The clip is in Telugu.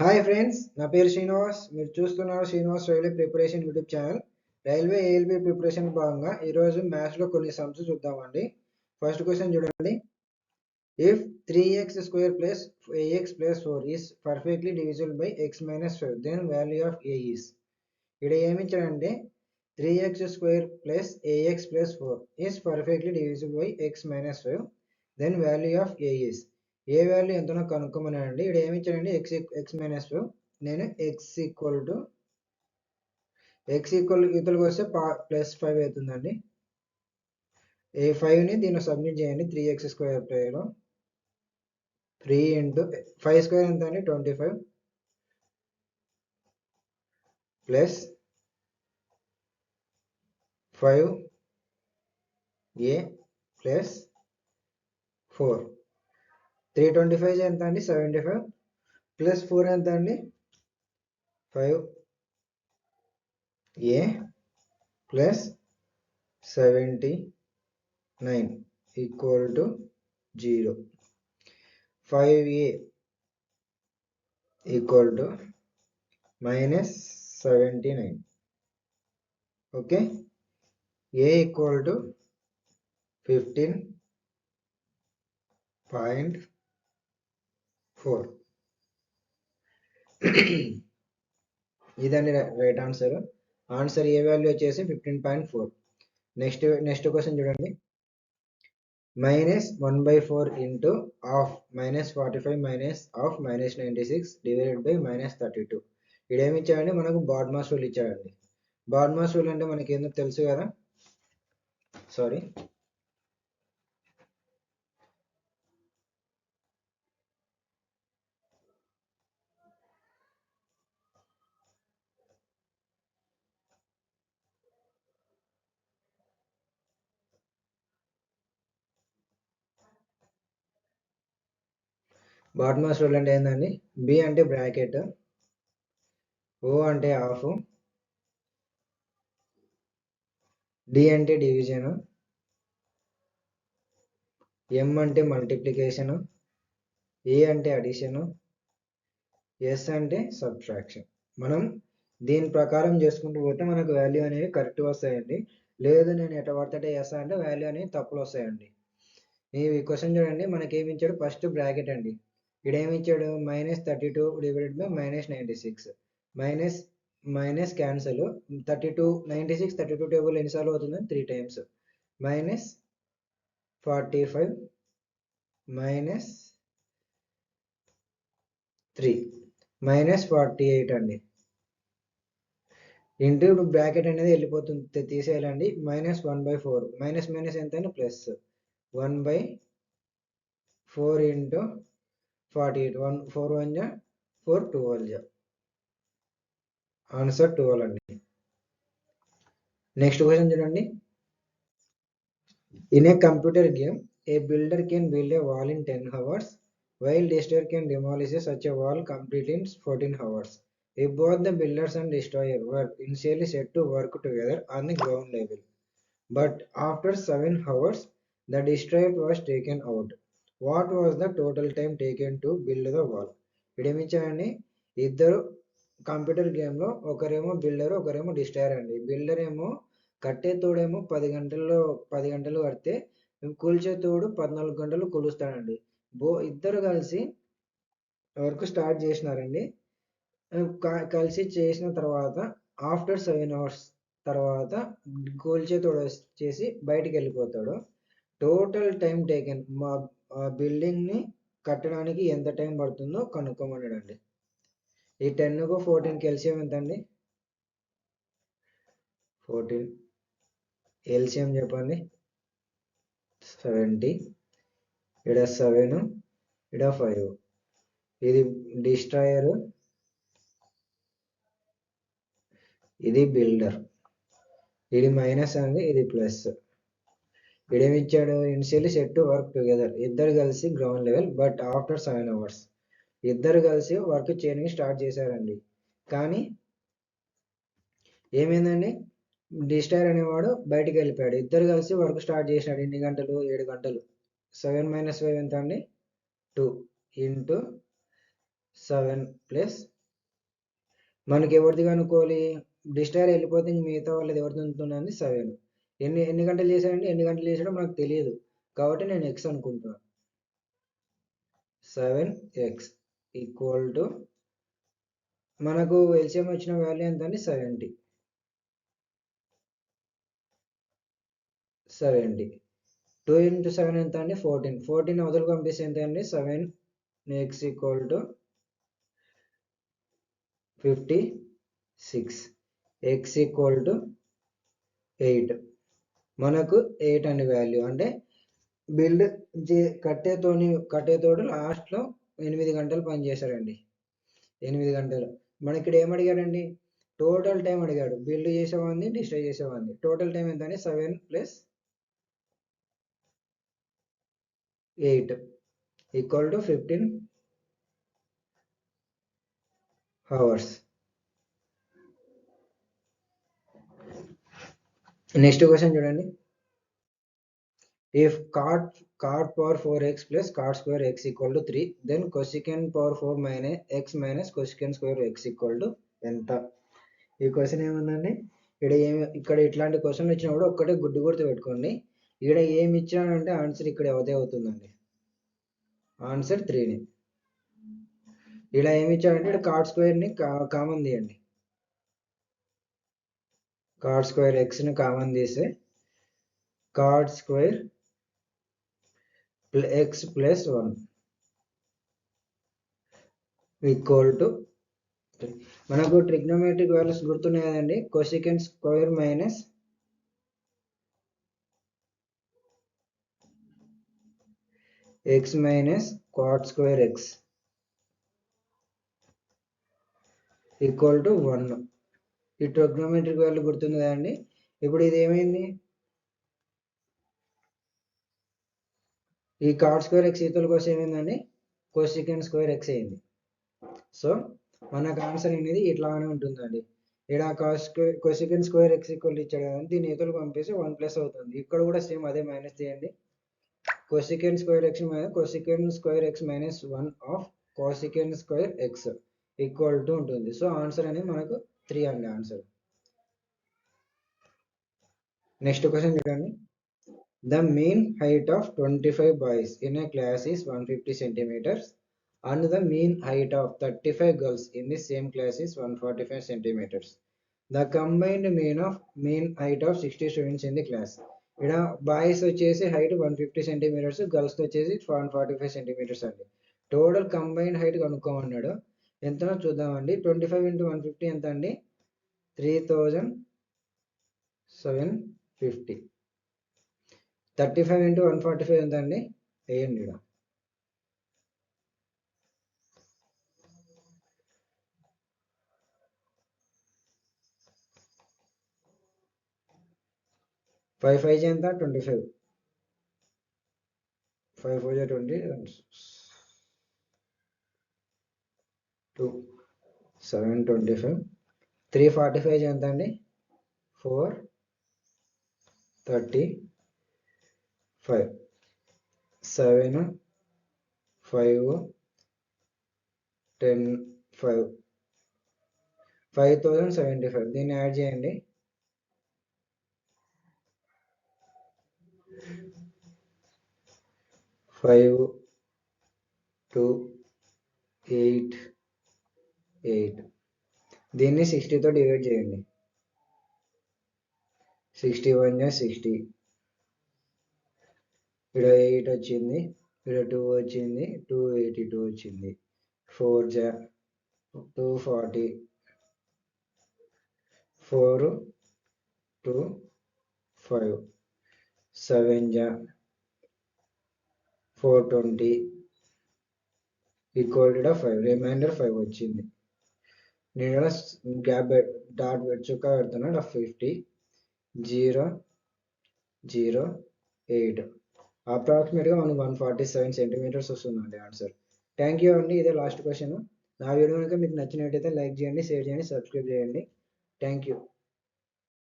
హాయ్ ఫ్రెండ్స్, నా పేరు శ్రీనివాస్. మీరు చూస్తున్నారు Srinivas railway preparation YouTube channel. Railway ALP preparation భాగంగా ఈరోజు మ్యాథ్స్లో కొన్ని సమ్స్ చూద్దామండి. ఫస్ట్ క్వశ్చన్ చూడండి. If 3x square plus ax plus 4 is perfectly divisible by x minus 5, then value of a is. ఇక్కడ ఏమి ఇచ్చాడంటే 3x square plus ax plus 4 is perfectly divisible by x minus 5, then value of a is. A value ఎంతనో కనుక్కోమన్నానండి. ఇక్కడ ఏమి ఇచ్చాడండి ఎక్స్ మైనస్ 5. నేను ఎక్స్ ఈక్వల్ ఇతరులకు వస్తే +5 అవుతుందండి. ఏ 5ని దీన్ని సబ్మిట్ చేయండి. 3x స్క్వేర్ ప్లేలో 3 ఇంటూ 5 స్క్వేర్ ఎంత అండి 25 ప్లస్ 5a ప్లస్ 4. 325 ఎంత అండి 75 ప్లస్ 4 ఎంత అండి 5a plus 79 equal to 0. 5a equal to -79. Okay, a equal to 15.4. ఇదండి రైట్ ఆన్సర్. ఏ వాల్యూ వచ్చేసి 15.4. నెక్స్ట్ క్వశ్చన్ చూడండి. -1/4 into of -45 minus of -96 divided by -32. ఇక్కడ ఏమి ఇచ్చాడండి, మనకు బాడ్మాస్ రూల్ ఇచ్చాడండి. బాడ్మాస్ రూల్ అంటే మనకి ఏందో తెలుసు కదా. సారీ, బాడ్మాస్ రూల్ అంటే ఏంటండి, బి అంటే బ్రాకెట్, ఓ అంటే హాఫ్, డి అంటే డివిజన్, ఎం అంటే మల్టిప్లికేషన్, ఏ అంటే అడిషన్, ఎస్ అంటే సబ్ట్రాక్షన్. మనం దీని ప్రకారం చేసుకుంటూ పోతే మనకు వాల్యూ అనేవి కరెక్ట్ వస్తాయండి. లేదు నేను ఎట్లా పడితే ఎస్ అంటే వాల్యూ అనేవి తప్పులు వస్తాయండి. ఈ క్వశ్చన్ చూడండి, మనకి ఏమి ఇచ్చాడు, ఫస్ట్ బ్రాకెట్ అండి. ఇక్కడ ఏమి ఇచ్చాడు, -32 divided by -96. Minus cancel. 32 96 32 table ఎన్నిసార్లు అవుతుంది, 3 టైమ్స్. -45 -3 -48 అండి. ఇంటూ బ్రాకెట్ అనేది వెళ్ళిపోతుంది, తీసేయాలండి. -1/4 మైనస్ ఎంత అని ప్లస్ 1/4 ఇంటూ 48. 4 1 4 12. ఆన్సర్ 12 అండి. నెక్స్ట్ క్వశ్చన్ చూడండి. In a computer game, A builder can build a wall in 10 hours, while destroyer can demolish such a wall completely in 14 hours. If both the builders and destroyer were initially set to work together on the ground level, but after 7 hours the destroyer was taken out, what was the total time taken to build the wall? ఇదేమిచ్చారండి, ఇద్దరు కంప్యూటర్ గేమ్లో ఒకరేమో బిల్డర్ ఒకరేమో డిస్ట్రాయర్ అండి. బిల్డర్ ఏమో కట్టే తోడేమో 10 గంటలు కడితే కూల్చే తోడు 14 గంటలు కూలుస్తాడండి. ఇద్దరు కలిసి వర్క్ స్టార్ట్ చేసినారండి. కలిసి చేసిన తర్వాత ఆఫ్టర్ 7 hours తర్వాత కూల్చే తోడు చేసి బయటికి వెళ్ళిపోతాడు. టోటల్ టైం టేకెన్, మా బిల్డింగ్ని కట్టడానికి ఎంత టైం పడుతుందో కనుక్కోమన్నాడండి. ఈ 10కు 14కి ఎల్సిఎం ఎంత అండి, 14 ఎల్సిఎం చెప్పండి, 70. ఇక్కడ 7, ఇక్కడ 5. ఇది డిస్ట్రాయర్, ఇది బిల్డర్. ఇది మైనస్ అండి, ఇది ప్లస్. ఇడేమిచ్చాడు, initially set to work together, ఇద్దరు కలిసి ground level, but after 7 hours ఇద్దరు కలిసి వర్క్ చేయడానికి స్టార్ట్ చేశారండి. కానీ ఏమైందండి, డిస్ట్రాయర్ అనేవాడు బయటికి వెళ్ళిపోయాడు. ఇద్దరు కలిసి వర్క్ స్టార్ట్ చేసినాడు. ఎన్ని గంటలు, 7 గంటలు. 7 - 5 ఎంత అండి, 2 ఇంటూ 7 ప్లస్ మనకి ఎవరిది కనుక్కోవాలి, డిస్టైర్ వెళ్ళిపోతే మిగతా వాళ్ళది ఎవరిది ఉంటుందండి 7. ఎన్ని గంటలు చేశాడండి, ఎన్ని గంటలు చేసాడో మనకు తెలియదు కాబట్టి నేను ఎక్స్ అనుకుంటున్నాను. 7x ఈక్వల్ టు మనకు ఎల్సిఎం వచ్చిన వాల్యూ ఎంత అండి 70. 2 into 7 ఎంత అండి 14 అవతల పంపిస్తే ఎంత అండి 7x equal to 56, x equal to 8. మనకు 8 అని వాల్యూ అంటే బిల్డ్ కట్టేతోడు లాస్ట్లో 8 గంటలు పనిచేశారండి. 8 గంటలు. మనకి ఇక్కడ ఏం అడిగాడండి, టోటల్ టైం అడిగాడు. బిల్డ్ చేసేవాడిని, డిస్ట్రాయ్ చేసేవాడిని. టోటల్ టైం ఎంత అండి 7 + 8 equal to 15 hours. Next question చూడండి. If cot power 4x plus cot square x equal to 3, then cosecant power 4 minus x minus cosecant square x equal to ఎంత? ఈ క్వశ్చన్ ఏముందండి, ఇక్కడ ఇట్లాంటి క్వశ్చన్ వచ్చినప్పుడు ఒక్కటే గుర్తు పెట్టుకోండి. ఇక్కడ ఏమి ఇచ్చాడంటే ఆన్సర్ ఇక్కడ అదే అవుతుందండి, ఆన్సర్ 3ని. ఇక్కడ ఏమి ఇచ్చాడంటే ఇక్కడ కాట్ స్క్వేర్ని కామన్ తీయండి. కాట్ స్క్వేర్ ఎక్స్ని కామన్ తీస్తే cot square x plus 1 equal to, మనకు ట్రిగ్నోమెట్రిక్ వాల్యూస్ గుర్తున్నాయి కదండి. Cosecant square minus x minus cot square x equal to 1. ఈ ట్రిగ్నోమెట్రిక్ వాల్యూ గుర్తుంది కదండి. ఇప్పుడు ఇది ఏమైంది, ఈ కాట్ స్క్వేర్ ఎక్స్ ఈక్వల్ కోసం ఏమైందండి, కొసికెంట్ స్క్వేర్ ఎక్స్ అయింది. సో మనకు ఆన్సర్ అనేది ఇట్లానే ఉంటుందండి. ఇక్కడ కొసికెంట్ స్క్వేర్ ఎక్స్ ఈక్వల్ ఇచ్చాడు కదండి, దీని ఈక్వల్ పంపిస్తే 1+ అవుతుంది. ఇక్కడ కూడా సేమ్ అదే మైనస్ చేయండి. Cosecant square X minus cosecant square X minus 1 of cosecant square X equal to ఉంటుంది. సో ఆన్సర్ అనేది మనకు 3 అండి ఆన్సర్. నెక్స్ట్ క్వశ్చన్ చూడండి. The mean height of 25 boys in a class is 150 centimeters and the mean height of 35 girls in the same class is 145 centimeters. The combined mean height of 60 students in the class. ఇక్కడ బాయ్స్ వచ్చేసి హైట్ 150 సెంటీమీటర్స్, గర్ల్స్ వచ్చేసి 145 సెంటీమీటర్స్ అండి. టోటల్ కంబైన్డ్ హైట్ కనుక్కోమన్నాడు. ఎంతనో చూద్దామండి. 25 × 150 ఎంత అండి 3750. 35 × 145 ఎంత అండి, వేయండి. 5 × 5 ఎంత 25, 5 × 4 = 20, 2 725. 345 ఎంత అండి 435. 7 5 10 5 5075. దీన్ని యాడ్ చేయండి. 5 2 8 8. దీన్ని 60తో డివైడ్ చేయండి. 61 × 60. ఇక్కడ 8 వచ్చింది, ఇక్కడ 2 వచ్చింది, 282 వచ్చింది. 4 240, 4 2 5, 7 420 ఈక్వల్ టు 5. రిమైండర్ 5 వచ్చింది. నేను గ్యాప్ డాట్ చుక్క పెడుతున్నా. 50 0 0 8. అప్రాక్సిమేట్గా మనకు 147 సెంటీమీటర్స్ వస్తుందండి ఆన్సర్. థ్యాంక్ యూ అండి. ఇదే లాస్ట్ క్వశ్చన్. నా వీడియో కనుక మీకు నచ్చినట్టయితే లైక్ చేయండి, షేర్ చేయండి, సబ్స్క్రైబ్ చేయండి. Thank you.